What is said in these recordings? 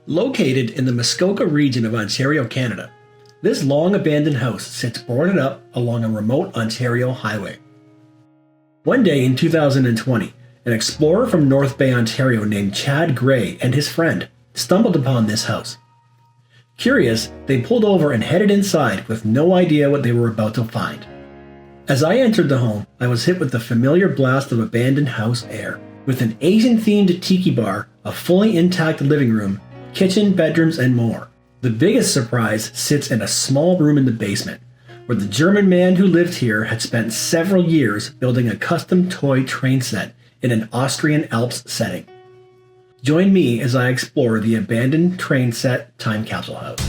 Located in the Muskoka region of Ontario, Canada, this long abandoned house sits boarded up along a remote Ontario highway. One day in 2020, an explorer from North Bay, Ontario named Chad Gray and his friend stumbled upon this house. Curious, they pulled over and headed inside with no idea what they were about to find. As I entered the home, I was hit with the familiar blast of abandoned house air. With an Asian-themed tiki bar, a fully intact living room, kitchen, bedrooms, and more. The biggest surprise sits in a small room in the basement, where the German man who lived here had spent several years building a custom toy train set in an Austrian Alps setting. Join me as I explore the abandoned train set time capsule house.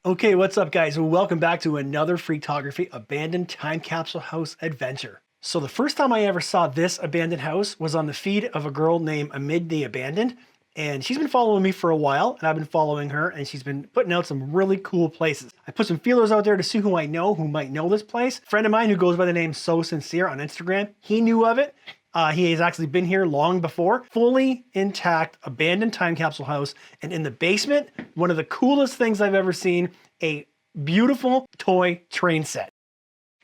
Okay, what's up guys? Welcome back to another Freaktography abandoned time capsule house adventure. So the first time I ever saw this abandoned house was on the feed of a girl named Amid the Abandoned, and she's been following me for a while, and I've been following her, and she's been putting out some really cool places. I put some feelers out there to see who I know who might know this place. A friend of mine who goes by the name So Sincere on Instagram, he knew of it. He has actually been here long before. Fully intact, abandoned time capsule house. And in the basement, one of the coolest things I've ever seen, a beautiful toy train set.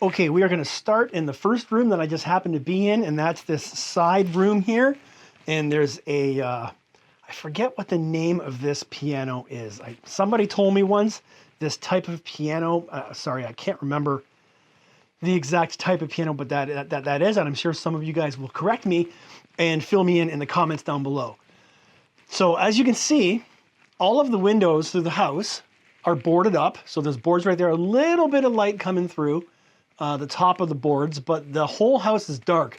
Okay, we are gonna start in the first room that I just happened to be in, and that's this side room here. And there's a, I forget what the name of this piano is. Somebody told me once this type of piano, sorry, I can't remember the exact type of piano, but that is, and I'm sure some of you guys will correct me and fill me in the comments down below. So as you can see, all of the windows through the house are boarded up. So there's boards right there, a little bit of light coming through the top of the boards, but the whole house is dark.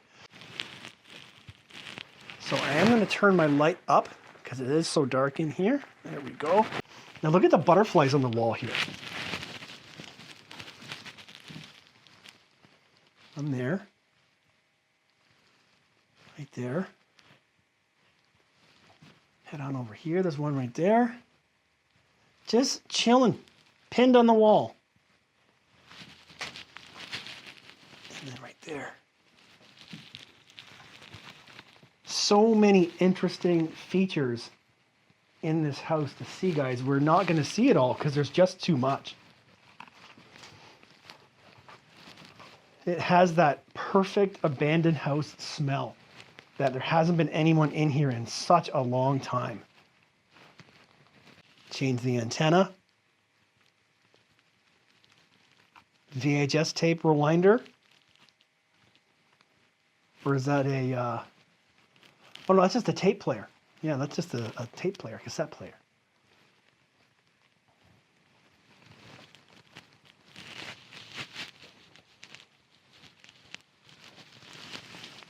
So I am going to turn my light up because it is so dark in here. There we go. Now look at the butterflies on the wall here. One there, right there. Head on over here, there's one right there. Just chilling, pinned on the wall. And then right there. So many interesting features in this house to see, guys. We're not gonna see it all because there's just too much. It has that perfect abandoned house smell that there hasn't been anyone in here in such a long time. Change the antenna. VHS tape rewinder. Or is that a, oh no, that's just a tape player. Yeah, that's just a tape player, cassette player.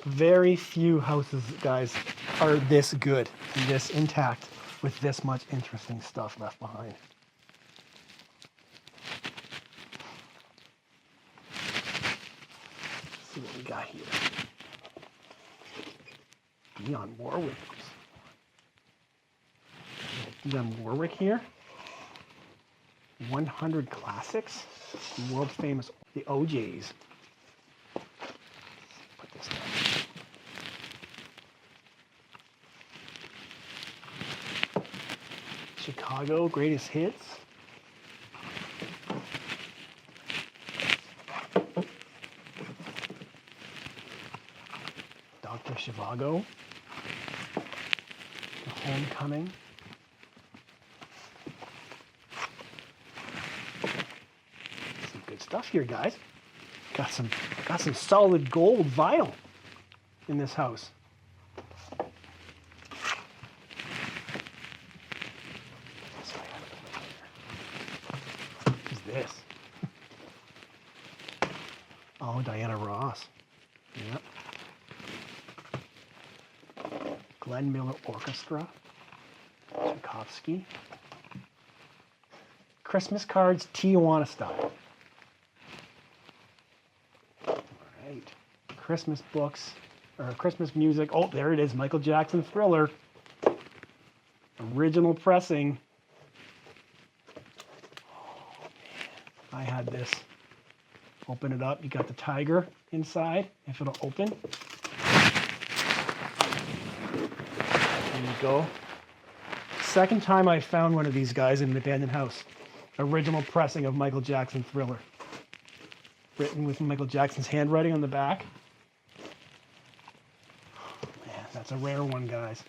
Very few houses, guys, are this good and this intact with this much interesting stuff left behind. Let's see what we got here. Dionne Warwick. Dionne Warwick here. 100 classics. World famous, the OJs. Put this down. Chicago greatest hits. Dr. Zhivago. The Homecoming. Some good stuff here, guys. Got some solid gold vinyl in this house. What's this? Oh, Diana Ross. Yep. Glenn Miller Orchestra. Tchaikovsky. Christmas cards, Tijuana style. All right. Christmas books, or Christmas music. Oh, there it is. Michael Jackson Thriller. Original pressing. Oh, man. I had this. Open it up. You got the tiger inside, if it'll open. There you go. Second time I found one of these guys in an abandoned house. Original pressing of Michael Jackson Thriller. Written with Michael Jackson's handwriting on the back. Oh, man, that's a rare one, guys.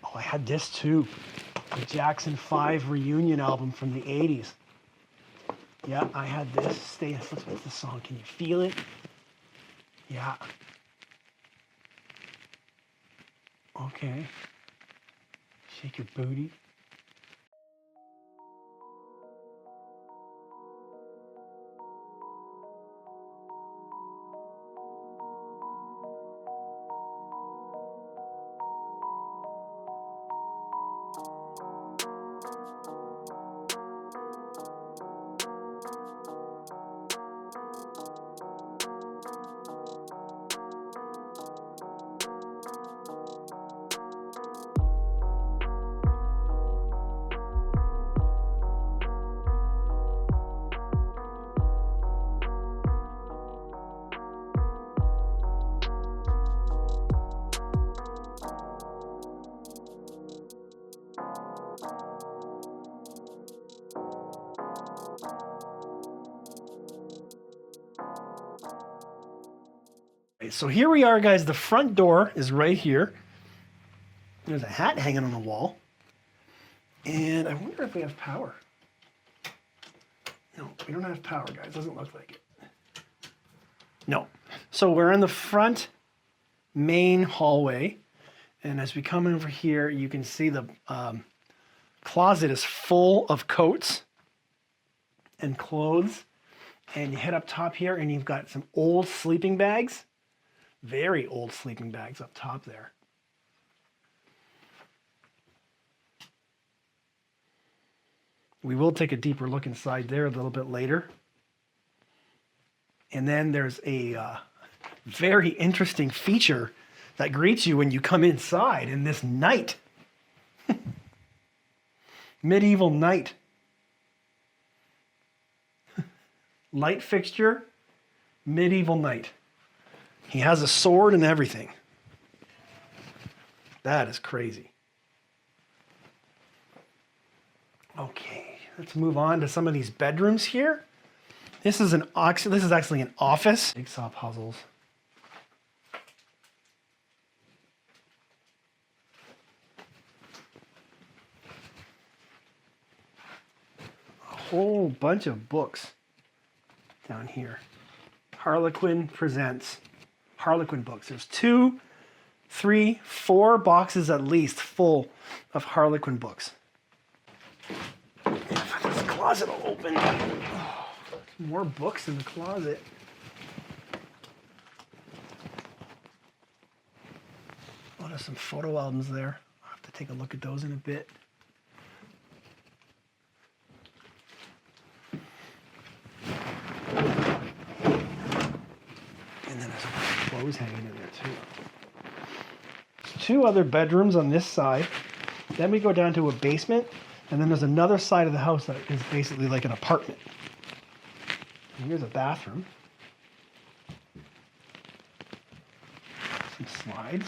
Oh, I had this too. The Jackson 5 reunion album from the 80s. Yeah, I had this. What's the song? Can you feel it? Yeah. Okay. Shake your booty. So here we are, guys. The front door is right here. There's a hat hanging on the wall. And I wonder if we have power. No, we don't have power, guys. Doesn't look like it. No. So we're in the front main hallway. And as we come over here, you can see the closet is full of coats and clothes. And you head up top here and you've got some old sleeping bags. Very old sleeping bags up top there. We will take a deeper look inside there a little bit later. And then there's a very interesting feature that greets you when you come inside in this night. Medieval night. Light fixture, medieval night. He has a sword and everything. That is crazy. Okay, let's move on to some of these bedrooms here. This is actually an office. Jigsaw puzzles. A whole bunch of books down here. Harlequin presents Harlequin books. There's 2, 3, 4 boxes at least full of Harlequin books. If this closet will open. Oh, more books in the closet. Oh, there's some photo albums there. I'll have to take a look at those in a bit. And then there's a bunch of clothes hanging in there too. There's 2 other bedrooms on this side. Then we go down to a basement, and then there's another side of the house that is basically like an apartment. And here's a bathroom. Some slides.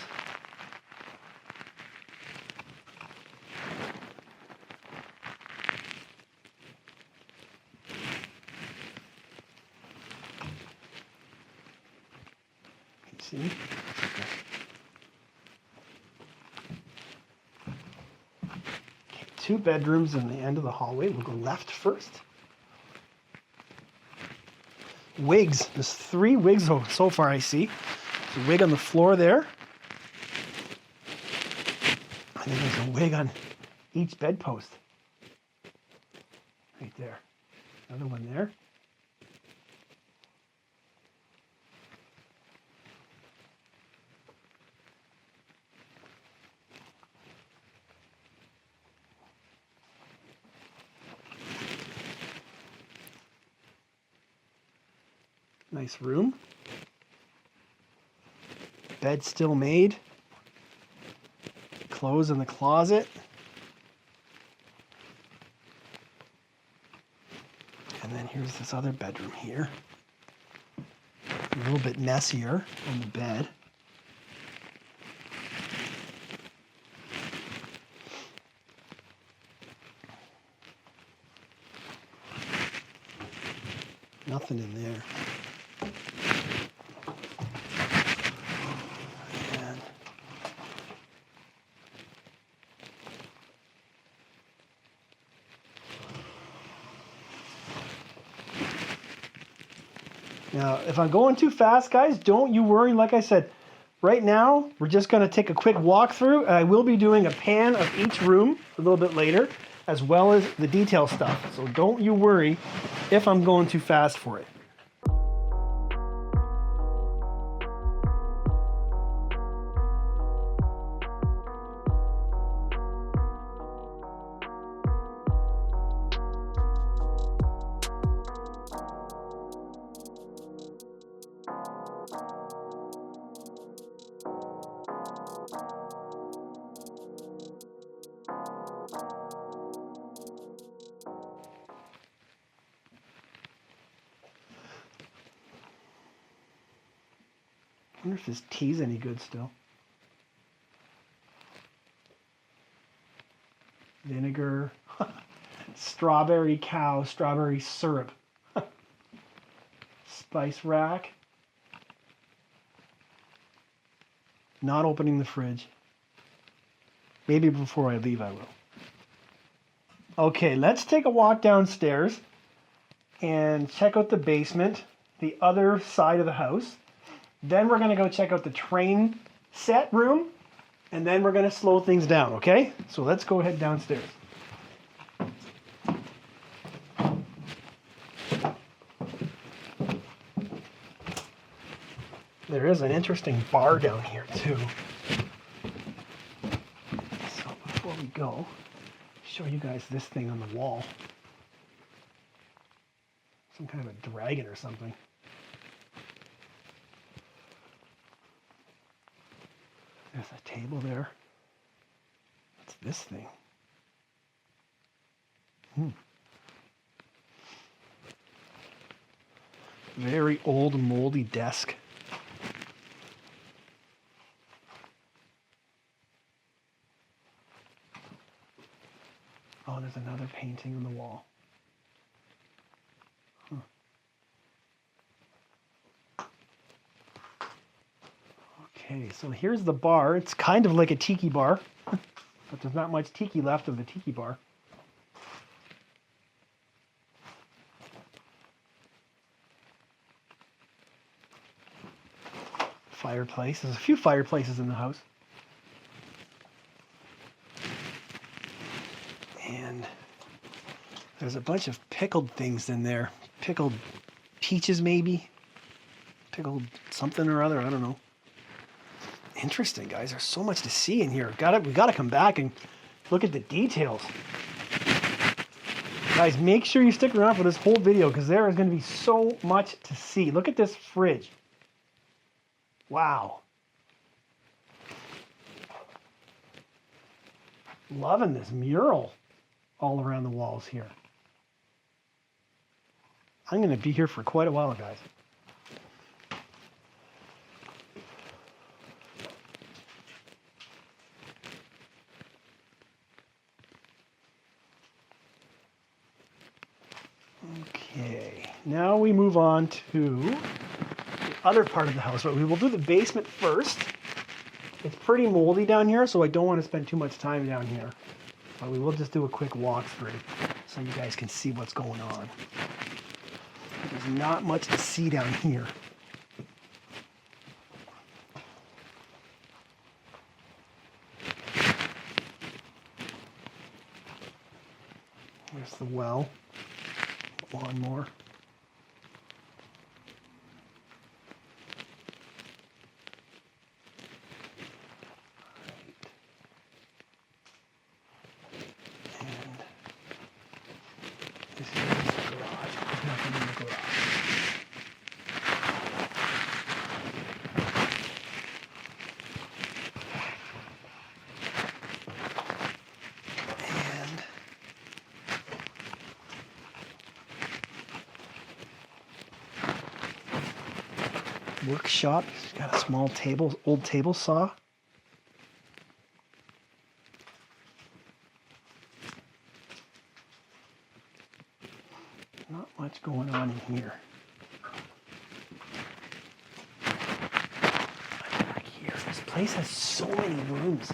See? Okay, 2 bedrooms in the end of the hallway. We'll go left first. wigs. There's 3 wigs so far I see. There's a wig on the floor there. And then there's a wig on each bedpost. Right there. Another one there. Nice room. Bed still made. Clothes in the closet. And then here's this other bedroom here. A little bit messier on the bed. Nothing in there. And now, if I'm going too fast, guys, don't you worry. Like I said, right now, we're just going to take a quick walkthrough. I will be doing a pan of each room a little bit later, as well as the detail stuff. So don't you worry if I'm going too fast for it. I wonder if this tea's any good still. Vinegar, strawberry cow, strawberry syrup, spice rack. Not opening the fridge. Maybe before I leave I will. Okay, let's take a walk downstairs and check out the basement, the other side of the house. Then we're going to go check out the train set room, and then we're going to slow things down, okay? So let's go ahead downstairs. There is an interesting bar down here too. So before we go, show you guys this thing on the wall. Some kind of a dragon or something. There's a table there. What's this thing? Very old, moldy desk. Oh, there's another painting on the wall. Okay, so here's the bar. It's kind of like a tiki bar, but there's not much tiki left of the tiki bar. Fireplace. There's a few fireplaces in the house. And there's a bunch of pickled things in there. Pickled peaches, maybe. Pickled something or other, I don't know. Interesting, guys. There's so much to see in here. We gotta come back and look at the details. Guys, make sure you stick around for this whole video because there is going to be so much to see. Look at this fridge. Wow. Loving this mural all around the walls here. I'm going to be here for quite a while, guys. Okay, now we move on to the other part of the house, but we will do the basement first. It's pretty moldy down here, so I don't want to spend too much time down here. But we will just do a quick walkthrough so you guys can see what's going on. There's not much to see down here. There's the well, lawnmower. And this is the garage. There's nothing in the garage. Workshop. He's got a small table, old table saw. Not much going on in here. Back here. This place has so many rooms.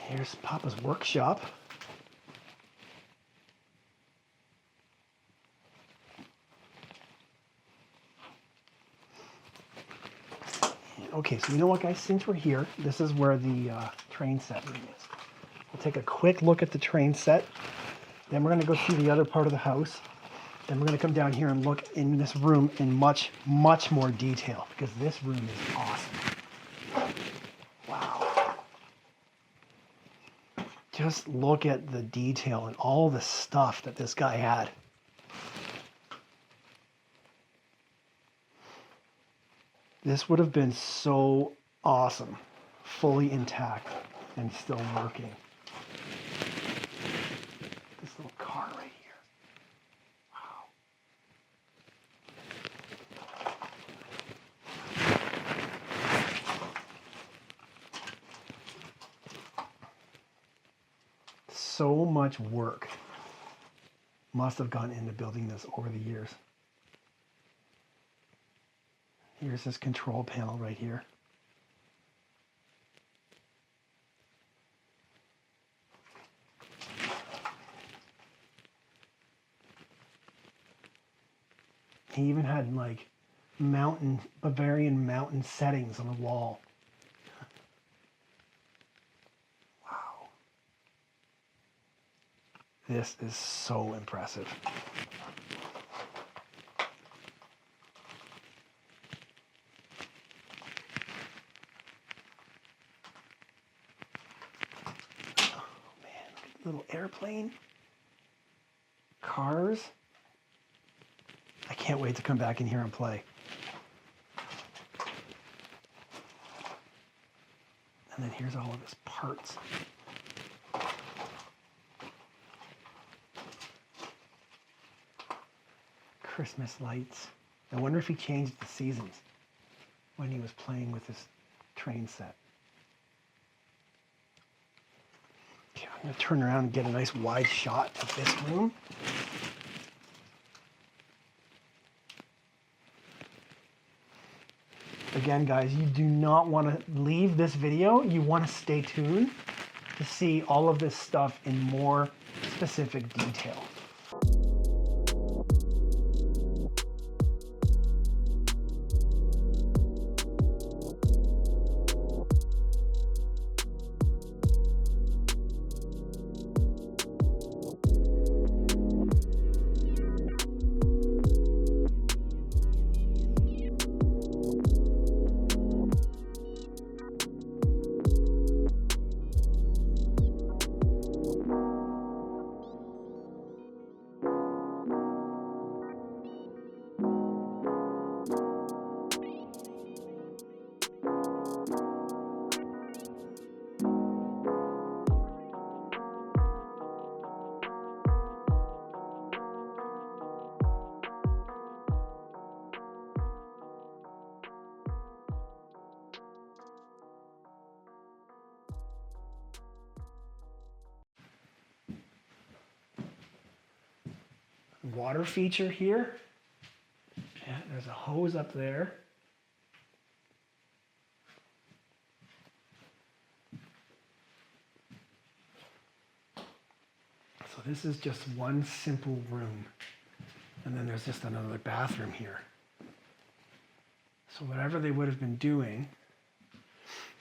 Here's Papa's workshop. Okay, so you know what, guys? Since we're here, this is where the train set room is. We'll take a quick look at the train set. Then we're going to go see the other part of the house. Then we're going to come down here and look in this room in much, much more detail, because this room is awesome. Wow. Just look at the detail and all the stuff that this guy had. This would have been so awesome, fully intact and still working. This little car right here. Wow. So much work must have gone into building this over the years. Here's this control panel right here. He even had like Bavarian mountain settings on the wall. This is so impressive. Oh man, look at the little airplane. Cars. I can't wait to come back in here and play. And then here's all of his parts. Christmas lights. I wonder if he changed the seasons when he was playing with this train set. Okay, I'm going to turn around and get a nice wide shot of this room. Again, guys, you do not want to leave this video. You want to stay tuned to see all of this stuff in more specific detail. water feature here. Yeah, there's a hose up there. So this is just one simple room. And then there's just another bathroom here. So whatever they would have been doing,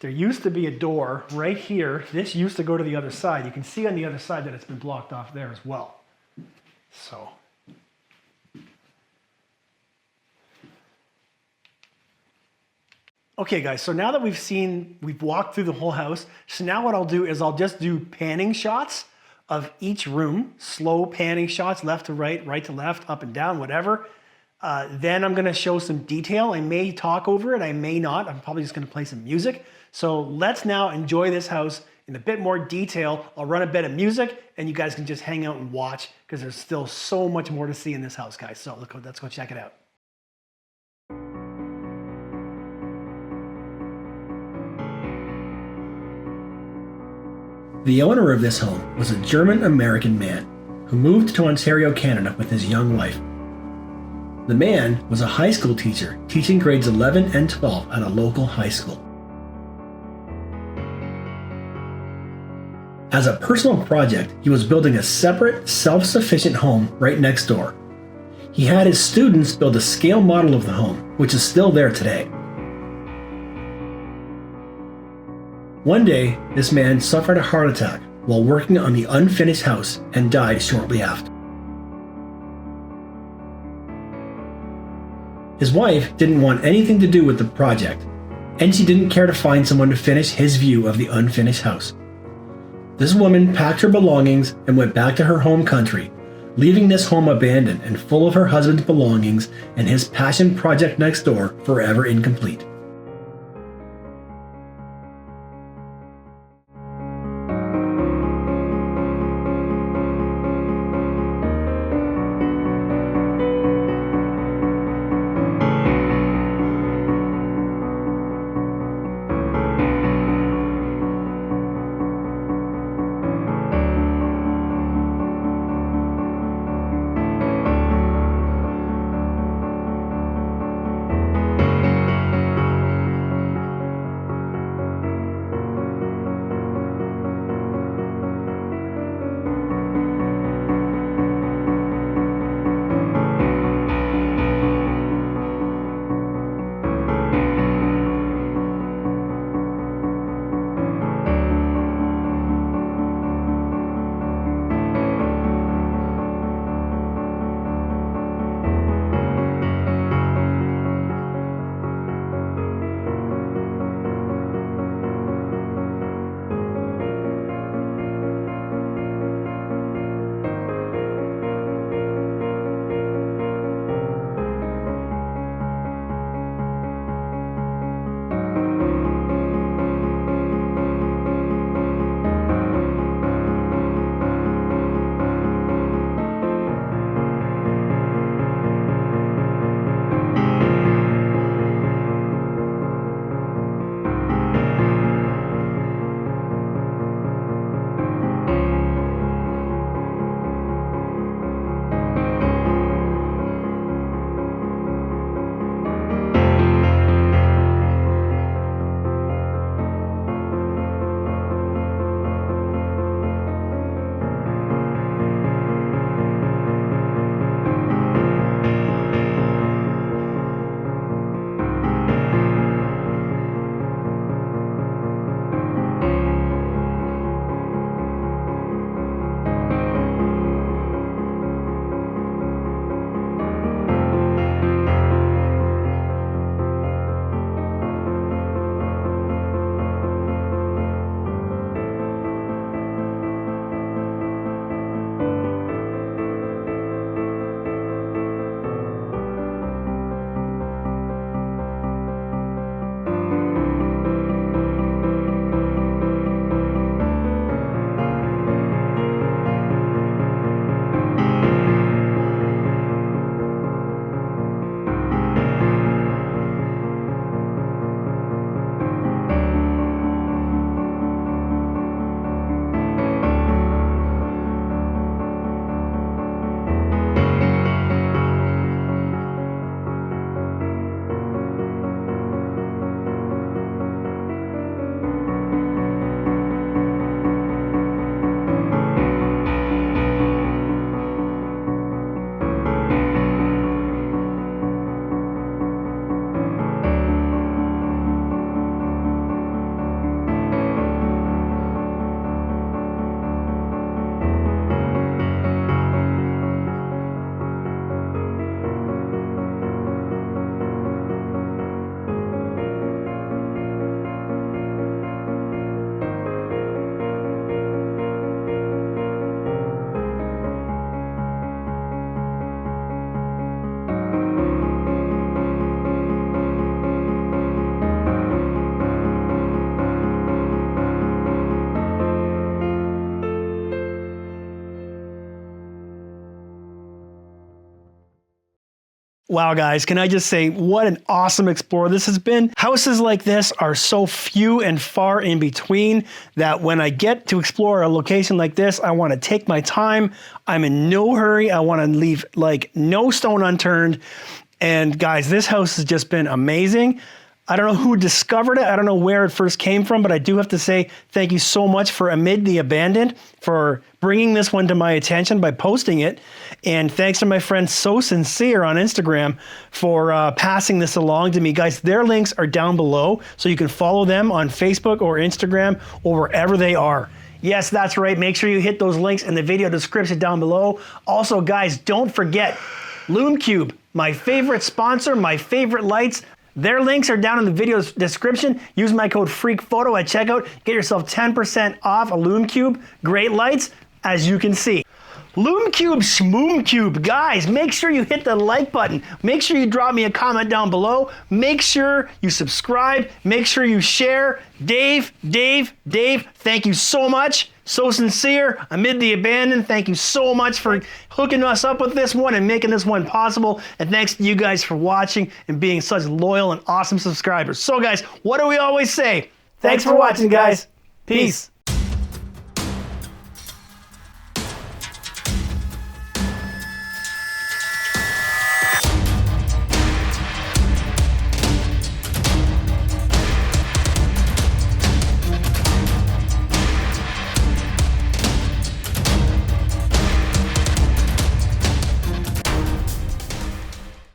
there used to be a door right here. This used to go to the other side. You can see on the other side that it's been blocked off there as well. So. Okay guys, so now that we've walked through the whole house, so now what I'll do is I'll just do panning shots of each room, slow panning shots, left to right, right to left, up and down, whatever. Then I'm gonna show some detail. I may talk over it, I may not. I'm probably just gonna play some music. So let's now enjoy this house in a bit more detail. I'll run a bit of music and you guys can just hang out and watch because there's still so much more to see in this house, guys. So let's go check it out. The owner of this home was a German-American man who moved to Ontario, Canada with his young wife. The man was a high school teacher teaching grades 11 and 12 at a local high school. As a personal project, he was building a separate, self-sufficient home right next door. He had his students build a scale model of the home, which is still there today. One day, this man suffered a heart attack while working on the unfinished house and died shortly after. His wife didn't want anything to do with the project, and she didn't care to find someone to finish his view of the unfinished house. This woman packed her belongings and went back to her home country, leaving this home abandoned and full of her husband's belongings and his passion project next door forever incomplete. Wow, guys, can I just say what an awesome explorer this has been. Houses like this are so few and far in between that when I get to explore a location like this, I want to take my time. I'm in no hurry. I want to leave like no stone unturned. And guys, this house has just been amazing. I don't know who discovered it. I don't know where it first came from, but I do have to say thank you so much for Amid the Abandoned for bringing this one to my attention by posting it. And thanks to my friend So Sincere on Instagram for passing this along to me. Guys, their links are down below, so you can follow them on Facebook or Instagram or wherever they are. Yes, that's right. Make sure you hit those links in the video description down below. Also, guys, don't forget Lume Cube, my favorite sponsor, my favorite lights. Their links are down in the video description. Use my code FREAKPHOTO at checkout. Get yourself 10% off a Lume Cube. Great lights, as you can see. Lume Cube, Schmoom Cube. Guys, make sure you hit the like button. Make sure you drop me a comment down below. Make sure you subscribe. Make sure you share. Dave, thank you so much. So Sincere, Amid the Abandoned, thank you so much for hooking us up with this one and making this one possible. And thanks to you guys for watching and being such loyal and awesome subscribers. So guys, what do we always say? Thanks for watching, guys. Peace.